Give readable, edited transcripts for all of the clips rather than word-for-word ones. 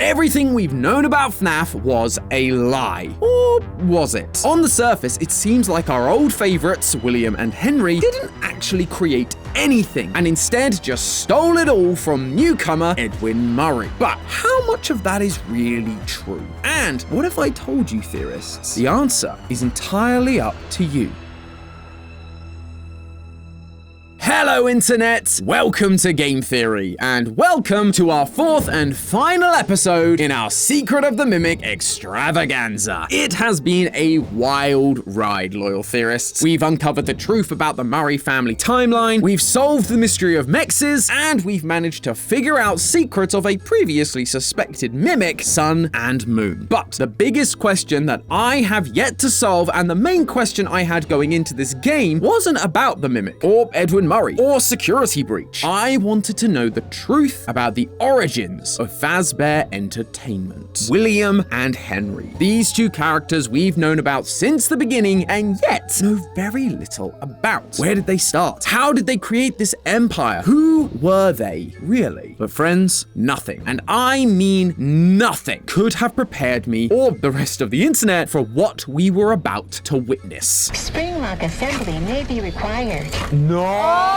Everything we've known about FNAF was a lie. Or was it? On the surface, it seems like our old favorites, William and Henry, didn't actually create anything, and instead just stole it all from newcomer Edwin Murray. But how much of that is really true? And what if I told you, theorists? The answer is entirely up to you. Hello Internet, welcome to Game Theory, and welcome to our fourth and final episode in our Secret of the Mimic extravaganza. It has been a wild ride, loyal theorists. We've uncovered the truth about the Murray family timeline, we've solved the mystery of mexes, and we've managed to figure out secrets of a previously suspected mimic, sun and moon. But the biggest question that I have yet to solve, and the main question I had going into this game, wasn't about the mimic, or Edwin Murray, or security breach. I wanted to know the truth about the origins of Fazbear Entertainment. William and Henry. These two characters we've known about since the beginning and yet know very little about. Where did they start? How did they create this empire? Who were they, really? But friends, nothing, and I mean nothing, could have prepared me or the rest of the internet for what we were about to witness. Spring lock assembly may be required. No!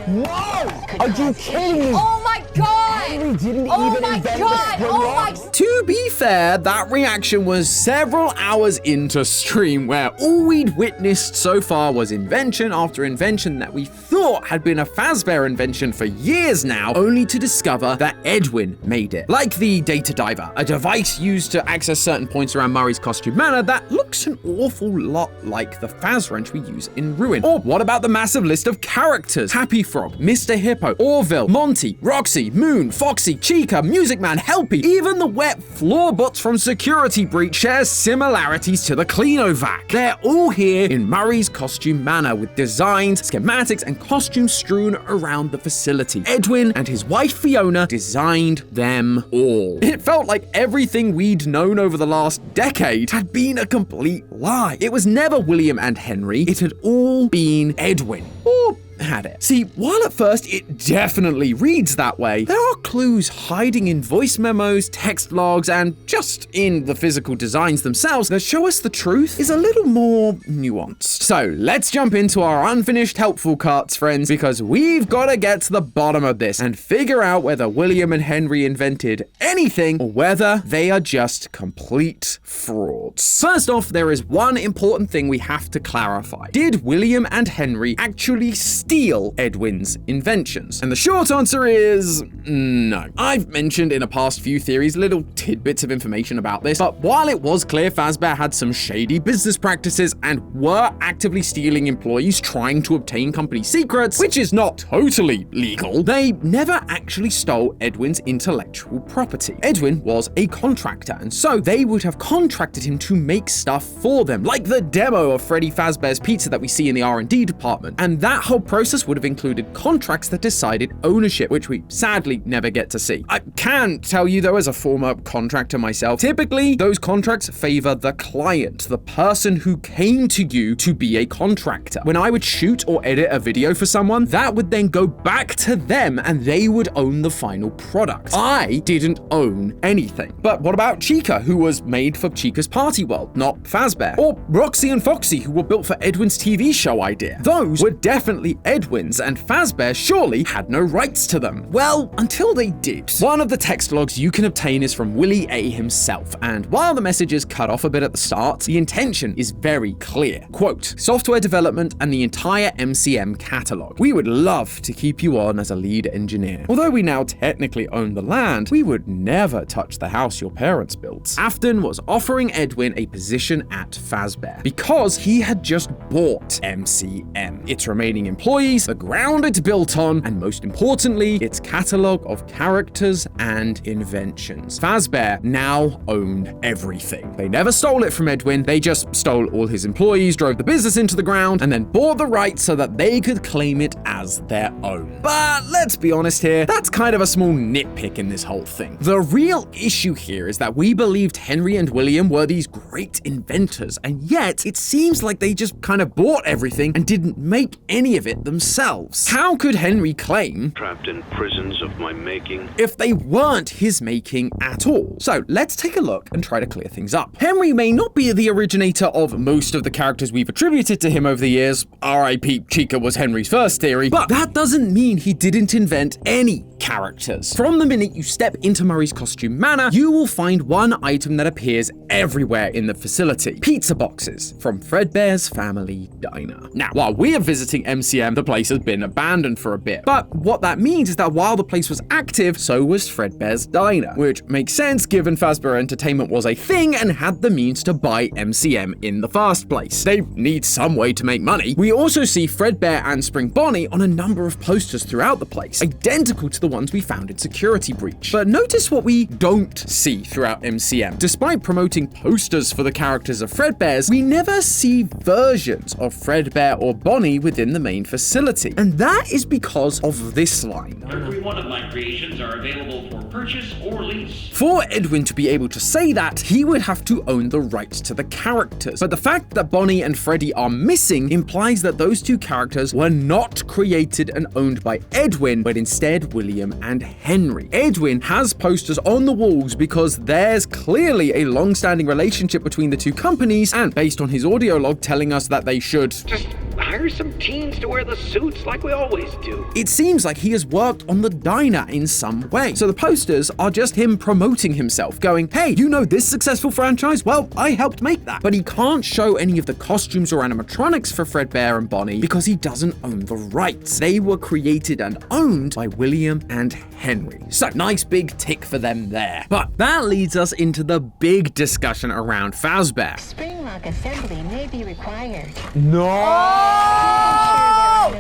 Whoa! Are you kidding me? Oh my god! Henry didn't Oh even my invent god! the Oh my... To be fair, that reaction was several hours into stream, where all we'd witnessed so far was invention after invention that we thought had been a Fazbear invention for years now, only to discover that Edwin made it. Like the Data Diver, a device used to access certain points around Murray's costume manor that looks an awful lot like the Faz wrench we use in Ruin. Or what about the massive list of characters? Happy Frog, Mr. Hippo, Orville, Monty, Roxy, Moon, Foxy, Chica, Music Man, Helpy, even the wet floorbots from Security Breach share similarities to the Cleanovac. They're all here in Murray's costume manor with designs, schematics, and costumes strewn around the facility. Edwin and his wife Fiona designed them all. It felt like everything we'd known over the last decade had been a complete lie. It was never William and Henry, it had all been Edwin. Or had it. See, while at first it definitely reads that way, there are clues hiding in voice memos, text logs, and just in the physical designs themselves that show us the truth is a little more nuanced. So let's jump into our unfinished helpful carts, friends, because we've got to get to the bottom of this and figure out whether William and Henry invented anything or whether they are just complete frauds. First off, there is one important thing we have to clarify. Did William and Henry actually steal Edwin's inventions? And the short answer is no. I've mentioned in a past few theories little tidbits of information about this, but while it was clear Fazbear had some shady business practices and were actively stealing employees trying to obtain company secrets, which is not totally legal, they never actually stole Edwin's intellectual property. Edwin was a contractor, and so they would have contracted him to make stuff for them, like the demo of Freddy Fazbear's Pizza that we see in the R&D department. And that whole process would have included contracts that decided ownership, which we sadly never get to see. I can tell you though, as a former contractor myself, typically those contracts favor the client, the person who came to you to be a contractor. When I would shoot or edit a video for someone, that would then go back to them and they would own the final product. I didn't own anything. But what about Chica, who was made for Chica's Party World, not Fazbear? Or Roxy and Foxy, who were built for Edwin's TV show idea? Those were definitely Edwin's, and Fazbear surely had no rights to them. Well, until they did. One of the text logs you can obtain is from Willie A himself, and while the message is cut off a bit at the start, the intention is very clear. Quote, software development and the entire MCM catalog. We would love to keep you on as a lead engineer. Although we now technically own the land, we would never touch the house your parents built. Afton was offering Edwin a position at Fazbear because he had just bought MCM, its remaining employees, the ground it's built on, and most importantly, its catalog of characters and inventions. Fazbear now owned everything. They never stole it from Edwin, they just stole all his employees, drove the business into the ground, and then bought the rights so that they could claim it as their own. But let's be honest here, that's kind of a small nitpick in this whole thing. The real issue here is that we believed Henry and William were these great inventors, and yet it seems like they just kind of bought everything and didn't make any of it it themselves. How could Henry claim Trapped in prisons of my making. if they weren't his making at all? So let's take a look and try to clear things up. Henry may not be the originator of most of the characters we've attributed to him over the years. R.I.P. Chica was Henry's first theory, but that doesn't mean he didn't invent any characters. From the minute you step into Murray's costume manor, you will find one item that appears everywhere in the facility: pizza boxes from Fredbear's family diner. Now, while we are visiting MCM, the place has been abandoned for a bit, but what that means is that while the place was active, so was Fredbear's diner, which makes sense given Fazbear Entertainment was a thing and had the means to buy MCM in the first place. They need some way to make money. We also see Fredbear and Spring Bonnie on a number of posters throughout the place, identical to the ones we found in Security Breach. But notice what we don't see throughout MCM. Despite promoting posters for the characters of Fredbears, we never see versions of Fredbear or Bonnie within the main facility. And that is because of this line. Every one of my creations are available for purchase or lease. For Edwin to be able to say that, he would have to own the rights to the characters. But the fact that Bonnie and Freddy are missing implies that those two characters were not created and owned by Edwin, but instead William and Henry. Edwin has posters on the walls because there's clearly a long-standing relationship between the two companies, and based on his audio log telling us that they should Just hire some teens to wear the suits like we always do. it seems like he has worked on the diner in some way. So the posters are just him promoting himself, going, hey, you know this successful franchise? Well, I helped make that. But he can't show any of the costumes or animatronics for Fredbear and Bonnie because he doesn't own the rights. They were created and owned by William and Henry. So nice big tick for them there. But that leads us into the big discussion around Fazbear. Spring lock assembly may be required. No!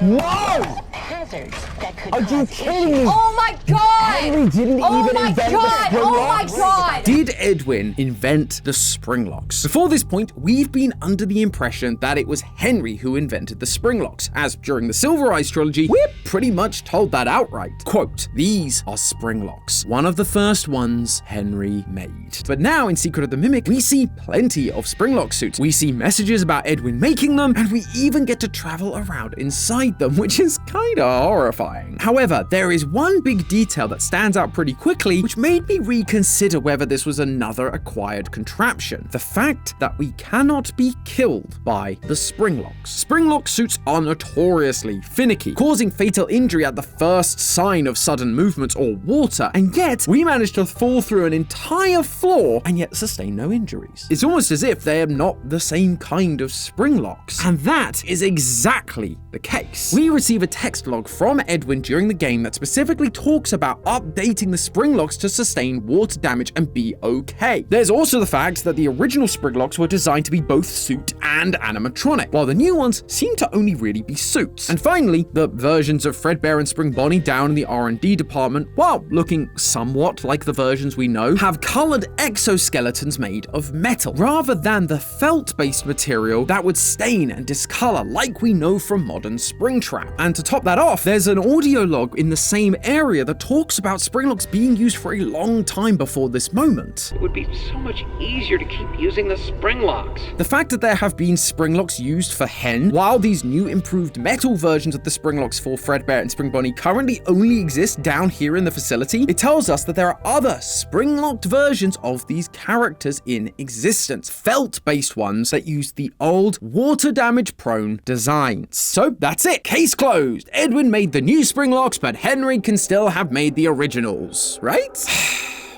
No! Hazards that could Are you cause kidding me? Oh my god! Henry didn't Oh even my invent god! the Oh my spring god! Did Edwin invent the spring locks? Before this point, we've been under the impression that it was Henry who invented the spring locks, as during the Silver Eyes trilogy, we're pretty much told that outright. Quote, these are spring locks, one of the first ones Henry made. But now in Secret of the Mimic, we see plenty of spring lock suits. We see messages about Edwin making them, and we even get to travel around inside them, which is kinda horrifying. However, there is one big detail that stands out pretty quickly, which made me reconsider whether this was another acquired contraption. The fact that we cannot be killed by the spring locks. Spring lock suits are notoriously finicky, causing fatal injury at the first sign of sudden movements or water, and yet we managed to fall through an entire floor and yet sustain no injuries. It's almost as if they are not the same kind of spring locks, and that is exactly the case. We receive a text log from Edwin during the game that specifically talks about updating the spring locks to sustain water damage and be okay. There's also the fact that the original spring locks were designed to be both suit and animatronic, while the new ones seem to only really be suits. And finally, the versions of Fredbear and Spring Bonnie down in the R&D department, while looking somewhat like the versions we know, have colored exoskeletons made of metal, rather than the felt-based material that would stain and discolor like we know from modern Springtrap. And to top that off, there's an audio log in the same area that talks about spring locks being used for a long time before this moment. It would be so much easier to keep using the spring locks. The fact that there have been spring locks used for Hen, while these new improved metal versions of the spring locks for Fredbear and Spring Bonnie currently only exist down here in the facility, it tells us that there are other spring-locked versions of these characters in existence, felt-based ones that use the old water damage-prone designs. So that's it, case closed. Edwin made the new spring locks, but Henry can still have made the originals, right?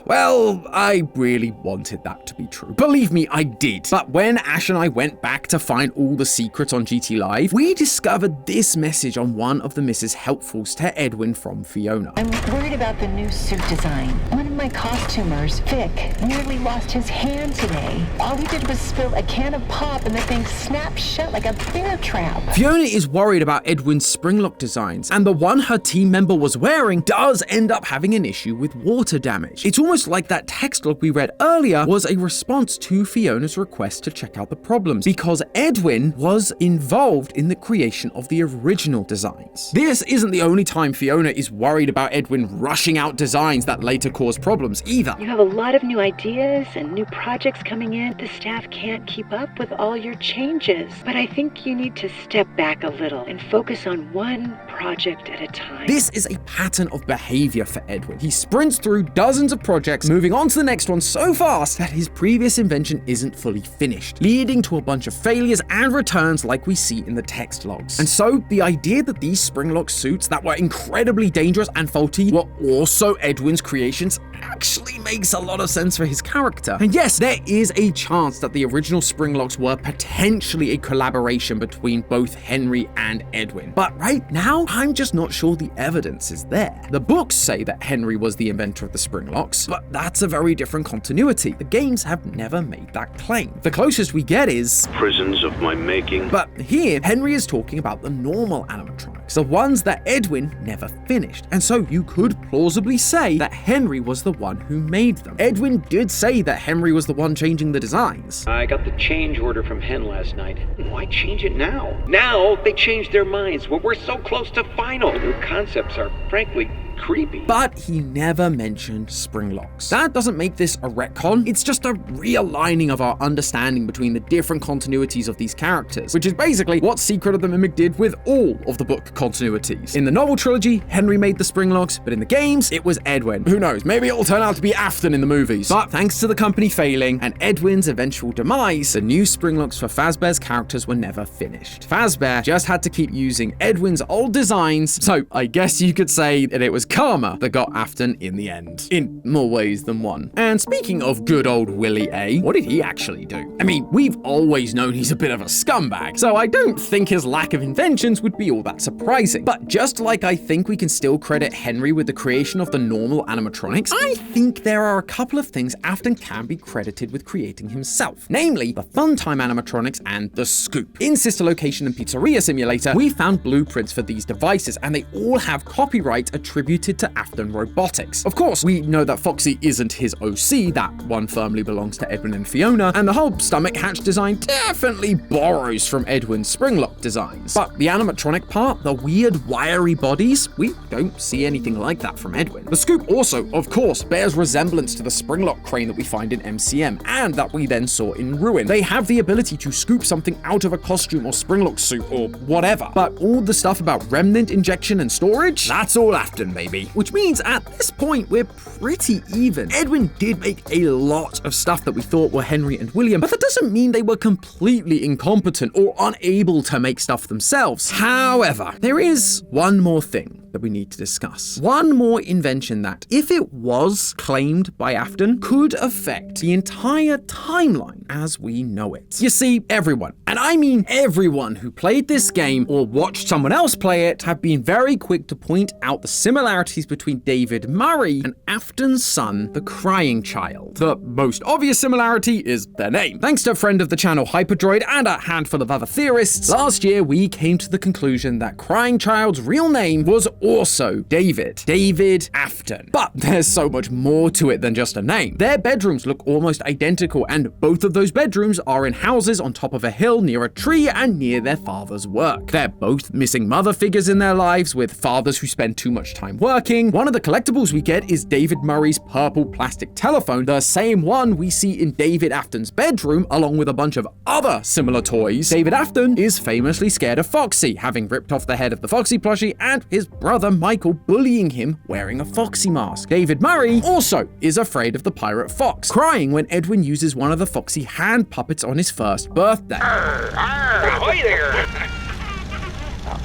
Well, I really wanted that to be true. Believe me, I did. But when Ash and I went back to find all the secrets on GT Live, we discovered this message on one of the Mrs. Helpfuls to Edwin from Fiona. I'm worried about the new suit design. One of my costumers, Vic, nearly lost his hand today. All he did was spill a can of pop and the thing snapped shut like a bear trap. Fiona is worried about Edwin's springlock designs, and the one her team member was wearing does end up having an issue with water damage. It's almost like that text log we read earlier was a response to Fiona's request to check out the problems, because Edwin was involved in the creation of the original designs. This isn't the only time Fiona is worried about Edwin rushing out designs that later cause problems. problems either. You have a lot of new ideas and new projects coming in. The staff can't keep up with all your changes. But I think you need to step back a little and focus on one project at a time. This is a pattern of behavior for Edwin. He sprints through dozens of projects, moving on to the next one so fast that his previous invention isn't fully finished, leading to a bunch of failures and returns like we see in the text logs. And so the idea that these springlock suits that were incredibly dangerous and faulty were also Edwin's creations actually makes a lot of sense for his character. And yes, there is a chance that the original springlocks were potentially a collaboration between both Henry and Edwin. But right now, I'm just not sure the evidence is there. The books say that Henry was the inventor of the springlocks, but that's a very different continuity. The games have never made that claim. The closest we get is Prisons of my making. But here, Henry is talking about the normal animatronics, the ones that Edwin never finished. And so you could plausibly say that Henry was the one who made them. Edwin did say that Henry was the one changing the designs. I got the change order from Hen last night. Why change it now? Now they changed their minds. Well, we're so close to final. The new concepts are frankly creepy. But he never mentioned springlocks. That doesn't make this a retcon, it's just a realigning of our understanding between the different continuities of these characters, which is basically what Secret of the Mimic did with all of the book continuities. In the novel trilogy, Henry made the springlocks, but in the games, it was Edwin. Who knows, maybe it'll turn out to be Afton in the movies. But thanks to the company failing and Edwin's eventual demise, the new springlocks for Fazbear's characters were never finished. Fazbear just had to keep using Edwin's old designs, so I guess you could say that it was karma that got Afton in the end, in more ways than one. And speaking of good old Willie A, what did he actually do? I mean, we've always known he's a bit of a scumbag, so I don't think his lack of inventions would be all that surprising. But just like I think we can still credit Henry with the creation of the normal animatronics, I think there are a couple of things Afton can be credited with creating himself, namely the Funtime animatronics and the Scoop. In Sister Location and Pizzeria Simulator, we found blueprints for these devices, and they all have copyright attributed to Afton Robotics. Of course, we know that Foxy isn't his OC, that one firmly belongs to Edwin and Fiona, and the whole stomach hatch design definitely borrows from Edwin's springlock designs. But the animatronic part, the weird wiry bodies, we don't see anything like that from Edwin. The Scoop also, of course, bears resemblance to the springlock crane that we find in MCM, and that we then saw in Ruin. They have the ability to scoop something out of a costume or springlock suit or whatever, but all the stuff about remnant injection and storage, that's all Afton, baby. Which means at this point, we're pretty even. Edwin did make a lot of stuff that we thought were Henry and William, but that doesn't mean they were completely incompetent or unable to make stuff themselves. However, there is one more thing that we need to discuss. One more invention that, if it was claimed by Afton, could affect the entire timeline as we know it. You see, everyone, and I mean everyone who played this game or watched someone else play it, have been very quick to point out the similarities between David Murray and Afton's son, the Crying Child. The most obvious similarity is their name. Thanks to a friend of the channel Hyperdroid and a handful of other theorists, last year we came to the conclusion that Crying Child's real name was also David Afton. But there's so much more to it than just a name. Their bedrooms look almost identical, and both of those bedrooms are in houses on top of a hill near a tree and near their father's work. They're both missing mother figures in their lives, with fathers who spend too much time working. One of the collectibles we get is David Murray's purple plastic telephone, the same one we see in David Afton's bedroom, along with a bunch of other similar toys. David Afton is famously scared of Foxy, having ripped off the head of the Foxy plushie, and his brother Michael bullying him wearing a Foxy mask. David Murray also is afraid of the pirate Fox, crying when Edwin uses one of the Foxy hand puppets on his first birthday. Ahoy there!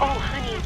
Oh, honey,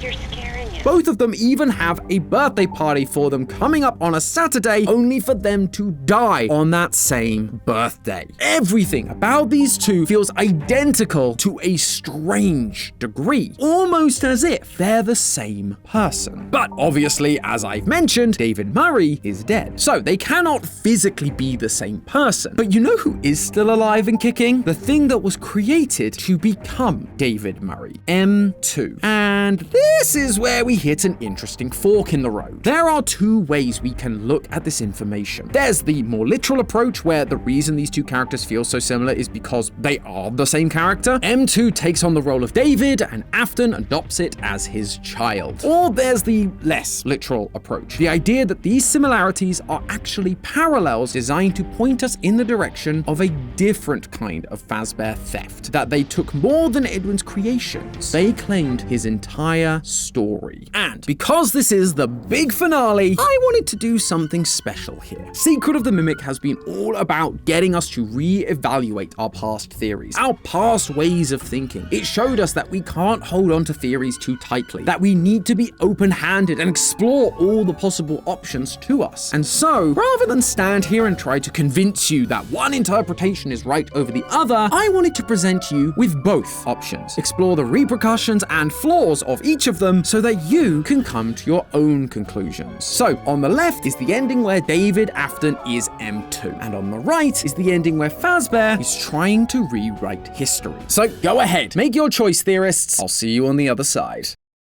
you're scaring him. Both of them even have a birthday party for them coming up on a Saturday, only for them to die on that same birthday. Everything about these two feels identical to a strange degree, almost as if they're the same person. But obviously, as I've mentioned, David Murray is dead, so they cannot physically be the same person. But you know who is still alive and kicking? The thing that was created to become David Murray, M2. And this is where we hit an interesting fork in the road. There are two ways we can look at this information. There's the more literal approach, where the reason these two characters feel so similar is because they are the same character. M2 takes on the role of David, and Afton adopts it as his child. Or there's the less literal approach, the idea that these similarities are actually parallels designed to point us in the direction of a different kind of Fazbear theft, that they took more than Edwin's creations. They claimed his entire story. And because this is the big finale, I wanted to do something special here. Secret of the Mimic has been all about getting us to re-evaluate our past theories, our past ways of thinking. It showed us that we can't hold on to theories too tightly, that we need to be open-handed and explore all the possible options to us. And so, rather than stand here and try to convince you that one interpretation is right over the other, I wanted to present you with both options, explore the repercussions and flaws of each of them so that you can come to your own conclusions. So, on the left is the ending where David Afton is M2, and on the right is the ending where Fazbear is trying to rewrite history. So, go ahead, make your choice, theorists. I'll see you on the other side.